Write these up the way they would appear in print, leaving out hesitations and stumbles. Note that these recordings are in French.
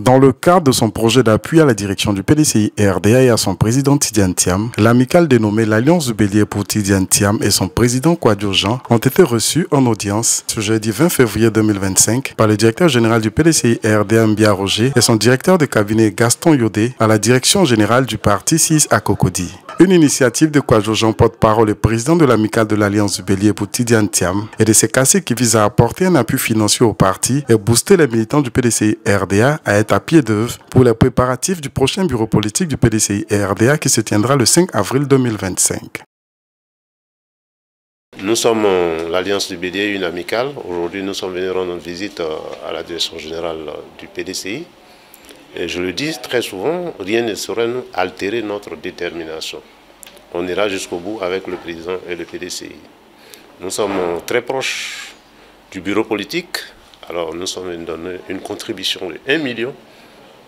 Dans le cadre de son projet d'appui à la direction du PDCI RDA et à son président Tidiane Thiam, l'amicale dénommée l'Alliance du Bélier pour Tidiane Thiam et son président Kouadio Jean ont été reçus en audience ce jeudi 20 février 2025 par le directeur général du PDCI RDA Mbia Roger et son directeur de cabinet Gaston Yodé à la direction générale du parti 6 à Cocody. Une initiative de Kouadio Jean, porte-parole et président de l'amicale de l'Alliance du Bélier pour Tidiane Thiam et de ses caciques qui vise à apporter un appui financier au parti et booster les militants du PDCI RDA à être à pied d'œuvre pour les préparatifs du prochain bureau politique du PDCI RDA qui se tiendra le 5 avril 2025. Nous sommes l'Alliance du Bélier, une amicale. Aujourd'hui, nous sommes venus rendre visite à la direction générale du PDCI. Et je le dis très souvent, rien ne saurait nous altérer notre détermination. On ira jusqu'au bout avec le président et le PDCI. Nous sommes très proches du bureau politique. Alors nous sommes venus donner une contribution de 1 million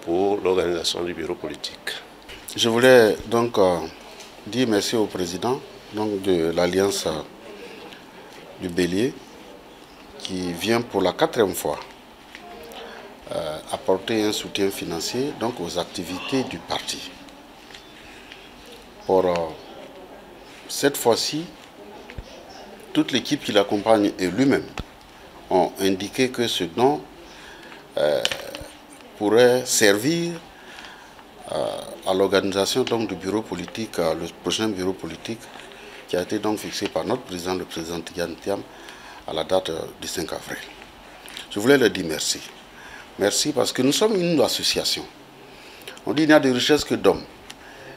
pour l'organisation du bureau politique. Je voulais donc dire merci au président de l'Alliance du Bélier qui vient pour la 4e fois apporter un soutien financier aux activités du parti. Pour cette fois-ci, toute l'équipe qui l'accompagne et lui-même ont indiqué que ce don pourrait servir à l'organisation du bureau politique, le prochain bureau politique qui a été fixé par notre président, le président Tidiane Thiam, à la date du 5 avril. Je voulais leur dire merci. Merci parce que nous sommes une association. On dit qu'il n'y a de richesse que d'hommes.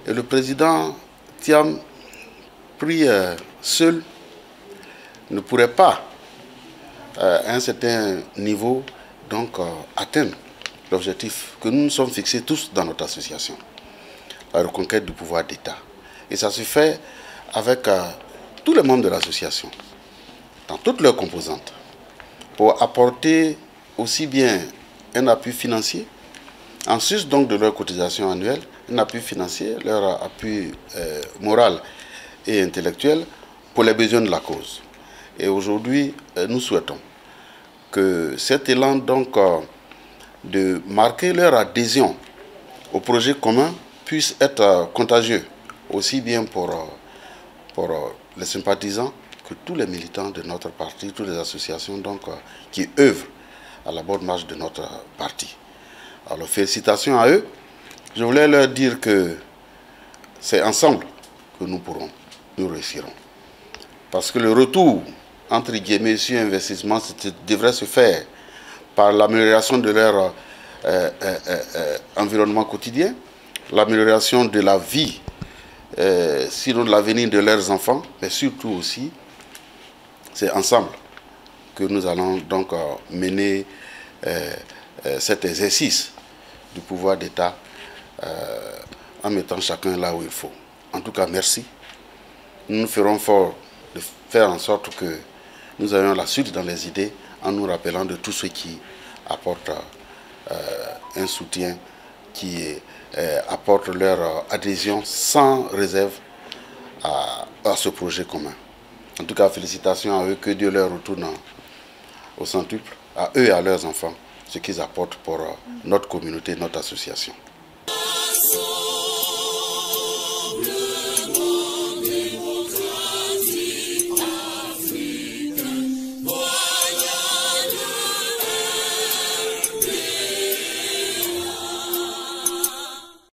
Et le président Thiam, pris seul, ne pourrait pas, à un certain niveau, atteindre l'objectif que nous nous sommes fixés tous dans notre association, la reconquête du pouvoir d'État. Et ça se fait avec tous les membres de l'association, dans toutes leurs composantes, pour apporter aussi bien un appui financier, en sus de leur cotisation annuelle, un appui financier, leur appui moral et intellectuel pour les besoins de la cause. Et aujourd'hui, nous souhaitons que cet élan de marquer leur adhésion au projet commun puisse être contagieux, aussi bien pour les sympathisants que tous les militants de notre parti, toutes les associations qui œuvrent à la bonne marche de notre parti. Alors félicitations à eux. Je voulais leur dire que c'est ensemble que nous réussirons. Parce que le retour, entre guillemets, sur investissement, devrait se faire par l'amélioration de leur environnement quotidien, l'amélioration de la vie, sinon de l'avenir de leurs enfants, mais surtout aussi, c'est ensemble que nous allons mener cet exercice du pouvoir d'État en mettant chacun là où il faut. En tout cas, merci. Nous nous ferons fort de faire en sorte que nous ayons la suite dans les idées en nous rappelant de tous ceux qui apportent un soutien, qui apportent leur adhésion sans réserve à ce projet commun. En tout cas, félicitations à eux, que Dieu leur retourne au centuple, à eux et à leurs enfants, ce qu'ils apportent pour notre communauté, notre association.